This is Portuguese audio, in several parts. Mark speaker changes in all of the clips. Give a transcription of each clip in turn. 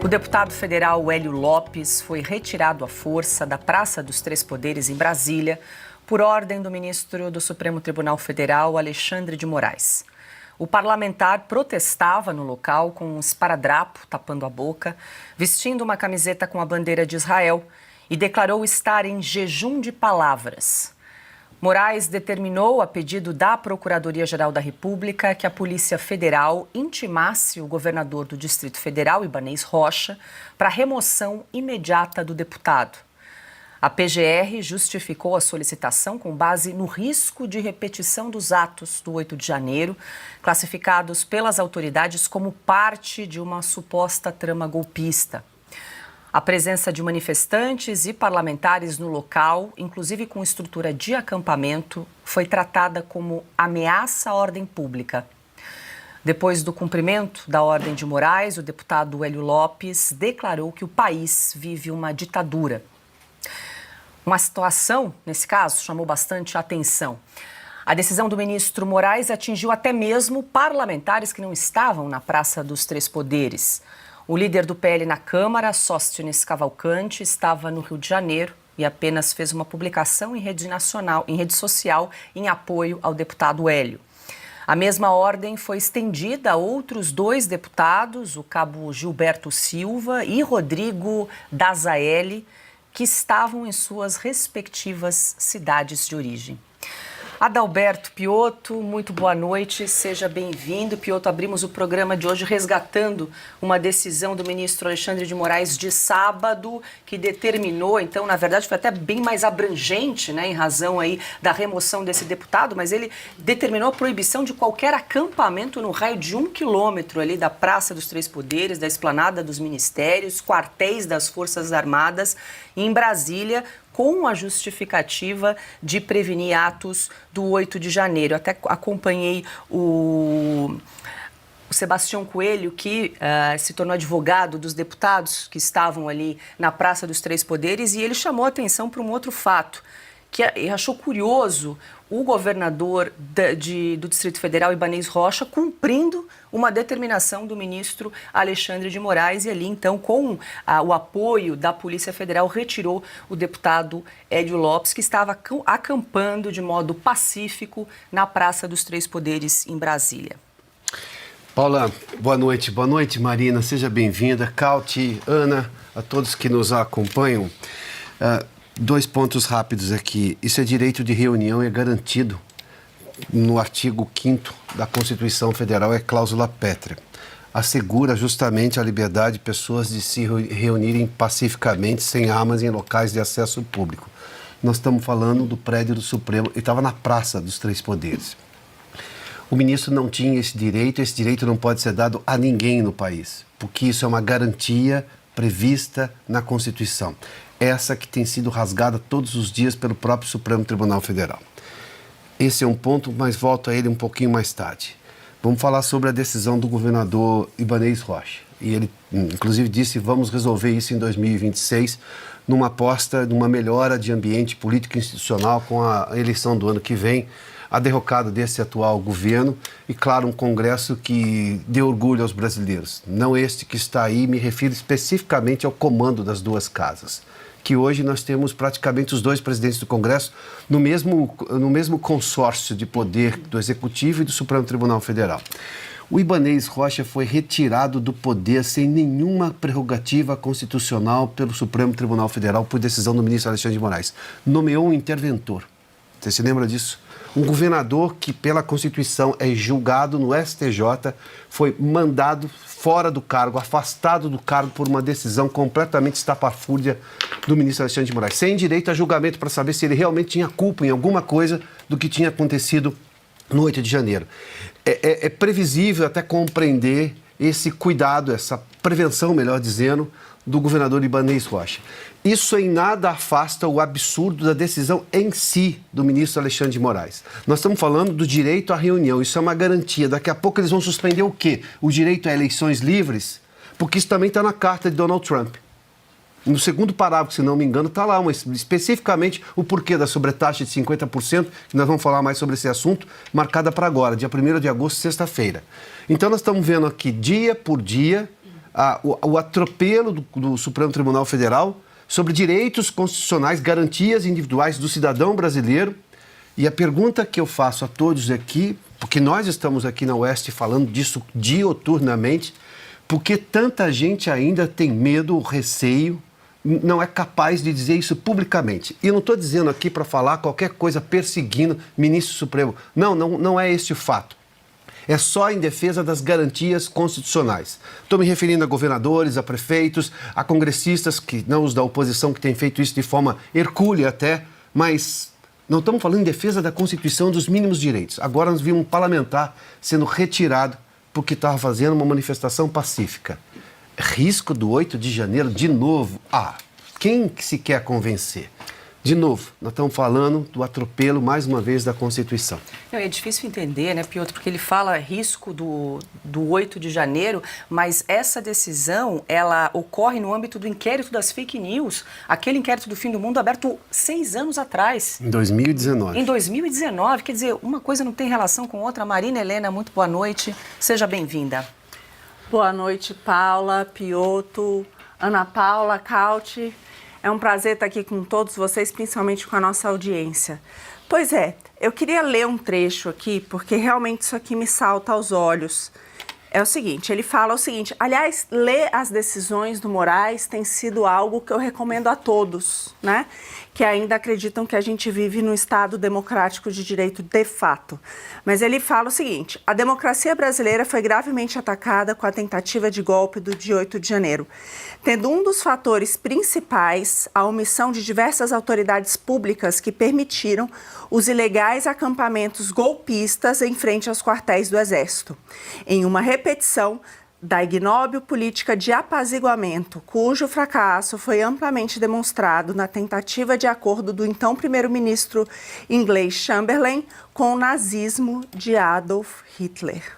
Speaker 1: O deputado federal Hélio Lopes foi retirado à força da Praça dos Três Poderes, em Brasília, por ordem do ministro do Supremo Tribunal Federal, Alexandre de Moraes. O parlamentar protestava no local com um esparadrapo tapando a boca, vestindo uma camiseta com a bandeira de Israel e declarou estar em jejum de palavras. Moraes determinou, a pedido da Procuradoria-Geral da República, que a Polícia Federal intimasse o governador do Distrito Federal, Ibanez Rocha, para remoção imediata do deputado. A PGR justificou a solicitação com base no risco de repetição dos atos do 8 de janeiro, classificados pelas autoridades como parte de uma suposta trama golpista. A presença de manifestantes e parlamentares no local, inclusive com estrutura de acampamento, foi tratada como ameaça à ordem pública. Depois do cumprimento da ordem de Moraes, o deputado Hélio Lopes declarou que o país vive uma ditadura. Uma situação, nesse caso, chamou bastante atenção. A decisão do ministro Moraes atingiu até mesmo parlamentares que não estavam na Praça dos Três Poderes. O líder do PL na Câmara, Sóstenes Cavalcante, estava no Rio de Janeiro e apenas fez uma publicação em rede social em apoio ao deputado Hélio. A mesma ordem foi estendida a outros dois deputados, o cabo Gilberto Silva e Rodrigo Dazaelli, que estavam em suas respectivas cidades de origem. Adalberto Piotto, muito boa noite, seja bem-vindo. Piotto, abrimos o programa de hoje resgatando uma decisão do ministro Alexandre de Moraes de sábado, que determinou, então, na verdade, foi até bem mais abrangente, né, em razão aí da remoção desse deputado, mas ele determinou a proibição de qualquer acampamento no raio de 1 quilômetro ali da Praça dos Três Poderes, da Esplanada dos Ministérios, quartéis das Forças Armadas em Brasília, com a justificativa de prevenir atos do 8 de janeiro. Eu até acompanhei o Sebastião Coelho, que se tornou advogado dos deputados que estavam ali na Praça dos Três Poderes, e ele chamou a atenção para um outro fato, que achou curioso o governador do Distrito Federal, Ibanez Rocha, cumprindo uma determinação do ministro Alexandre de Moraes, e ali, então, com o apoio da Polícia Federal, retirou o deputado Hélio Lopes, que estava acampando de modo pacífico na Praça dos Três Poderes, em Brasília.
Speaker 2: Paula, boa noite. Boa noite, Marina. Seja bem-vinda. Cauti, Ana, a todos que nos acompanham. Dois pontos rápidos aqui. Isso é direito de reunião, é garantido no artigo 5º da Constituição Federal, é cláusula pétrea. Assegura justamente a liberdade de pessoas de se reunirem pacificamente, sem armas, em locais de acesso público. Nós estamos falando do prédio do Supremo, ele estava na Praça dos Três Poderes. O ministro não tinha esse direito não pode ser dado a ninguém no país, porque isso é uma garantia prevista na Constituição. Essa que tem sido rasgada todos os dias pelo próprio Supremo Tribunal Federal. Esse é um ponto, mas volto a ele um pouquinho mais tarde. Vamos falar sobre a decisão do governador Ibanez Rocha. E ele, inclusive, disse: vamos resolver isso em 2026, numa aposta, numa melhora de ambiente político e institucional com a eleição do ano que vem, a derrocada desse atual governo e, claro, um Congresso que dê orgulho aos brasileiros. Não este que está aí, me refiro especificamente ao comando das duas casas, que hoje nós temos praticamente os dois presidentes do Congresso no mesmo consórcio de poder do Executivo e do Supremo Tribunal Federal. O Ibanez Rocha foi retirado do poder sem nenhuma prerrogativa constitucional pelo Supremo Tribunal Federal por decisão do ministro Alexandre de Moraes. Nomeou um interventor. Você se lembra disso? Um governador que, pela Constituição, é julgado no STJ, foi mandado fora do cargo, afastado do cargo por uma decisão completamente estapafúrdia do ministro Alexandre de Moraes, sem direito a julgamento para saber se ele realmente tinha culpa em alguma coisa do que tinha acontecido no 8 de janeiro. É previsível até compreender esse cuidado, essa prevenção, melhor dizendo, do governador Ibanez Rocha. Isso em nada afasta o absurdo da decisão em si do ministro Alexandre de Moraes. Nós estamos falando do direito à reunião, isso é uma garantia. Daqui a pouco eles vão suspender o quê? O direito a eleições livres? Porque isso também está na carta de Donald Trump. No segundo parágrafo, se não me engano, está lá especificamente o porquê da sobretaxa de 50%, que nós vamos falar mais sobre esse assunto, marcada para agora, dia 1º de agosto, sexta-feira. Então nós estamos vendo aqui, dia por dia, o atropelo do Supremo Tribunal Federal sobre direitos constitucionais, garantias individuais do cidadão brasileiro. E a pergunta que eu faço a todos aqui, porque nós estamos aqui na Oeste falando disso dioturnamente, por que tanta gente ainda tem medo, receio, não é capaz de dizer isso publicamente? E eu não estou dizendo aqui para falar qualquer coisa perseguindo ministro Supremo. Não é esse o fato. É só em defesa das garantias constitucionais. Estou me referindo a governadores, a prefeitos, a congressistas, que não os da oposição, que têm feito isso de forma hercúlea até, mas não estamos falando em defesa da Constituição dos mínimos direitos. Agora nós vimos um parlamentar sendo retirado porque estava fazendo uma manifestação pacífica. Risco do 8 de janeiro, de novo. Quem que se quer convencer? De novo, nós estamos falando do atropelo, mais uma vez, da Constituição.
Speaker 1: É difícil entender, né, Piotr, porque ele fala risco do 8 de janeiro, mas essa decisão, ela ocorre no âmbito do inquérito das fake news, aquele inquérito do fim do mundo aberto 6 anos atrás.
Speaker 2: Em 2019.
Speaker 1: Em 2019, quer dizer, uma coisa não tem relação com outra. Marina Helena, muito boa noite, seja bem-vinda.
Speaker 3: Boa noite, Paula, Piotr, Ana Paula, Cauti. É um prazer estar aqui com todos vocês, principalmente com a nossa audiência. Pois é, eu queria ler um trecho aqui, porque realmente isso aqui me salta aos olhos. É o seguinte, ele fala o seguinte, aliás, ler as decisões do Moraes tem sido algo que eu recomendo a todos, né? Que ainda acreditam que a gente vive num Estado democrático de direito de fato. Mas ele fala o seguinte, a democracia brasileira foi gravemente atacada com a tentativa de golpe do dia 8 de janeiro, tendo um dos fatores principais a omissão de diversas autoridades públicas que permitiram os ilegais acampamentos golpistas em frente aos quartéis do Exército, em uma repetição da ignóbil política de apaziguamento, cujo fracasso foi amplamente demonstrado na tentativa de acordo do então primeiro-ministro inglês Chamberlain com o nazismo de Adolf Hitler.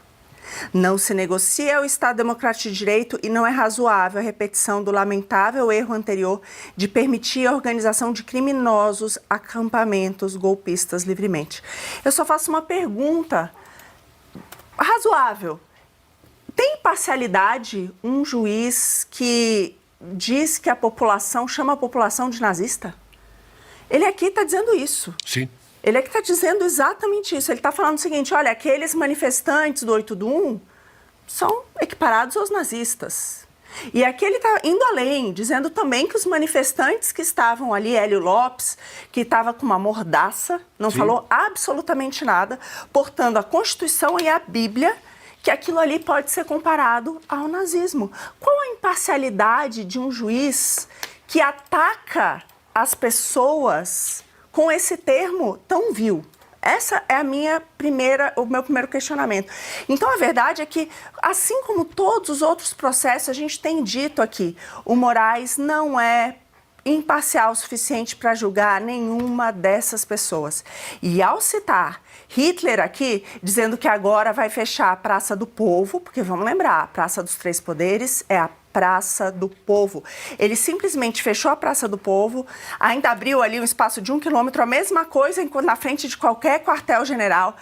Speaker 3: Não se negocia o Estado Democrático de Direito e não é razoável a repetição do lamentável erro anterior de permitir a organização de criminosos acampamentos golpistas livremente. Eu só faço uma pergunta razoável. Tem parcialidade um juiz que diz que a população chama a população de nazista? Ele aqui está dizendo isso.
Speaker 2: Sim.
Speaker 3: Ele aqui está dizendo exatamente isso. Ele está falando o seguinte, olha, aqueles manifestantes do 8 do 1 são equiparados aos nazistas. E aqui ele está indo além, dizendo também que os manifestantes que estavam ali, Hélio Lopes, que estava com uma mordaça, não falou absolutamente nada, portando a Constituição e a Bíblia, que aquilo ali pode ser comparado ao nazismo. Qual a imparcialidade de um juiz que ataca as pessoas com esse termo tão vil? Essa é o meu primeiro questionamento. Então, a verdade é que, assim como todos os outros processos, a gente tem dito aqui, o Moraes não é imparcial o suficiente para julgar nenhuma dessas pessoas. E ao citar Hitler aqui, dizendo que agora vai fechar a Praça do Povo, porque vamos lembrar, a Praça dos Três Poderes é a Praça do Povo. Ele simplesmente fechou a Praça do Povo, ainda abriu ali um espaço de 1 quilômetro, a mesma coisa na frente de qualquer quartel-general.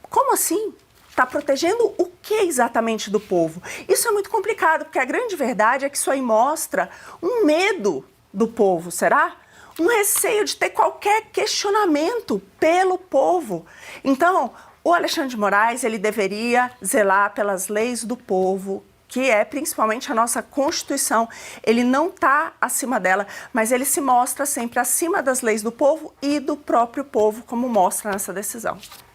Speaker 3: Como assim? Está protegendo o que exatamente do povo? Isso é muito complicado, porque a grande verdade é que isso aí mostra um medo do povo, será? Um receio de ter qualquer questionamento pelo povo. Então, o Alexandre de Moraes, ele deveria zelar pelas leis do povo, que é principalmente a nossa Constituição. Ele não está acima dela, mas ele se mostra sempre acima das leis do povo e do próprio povo, como mostra nessa decisão.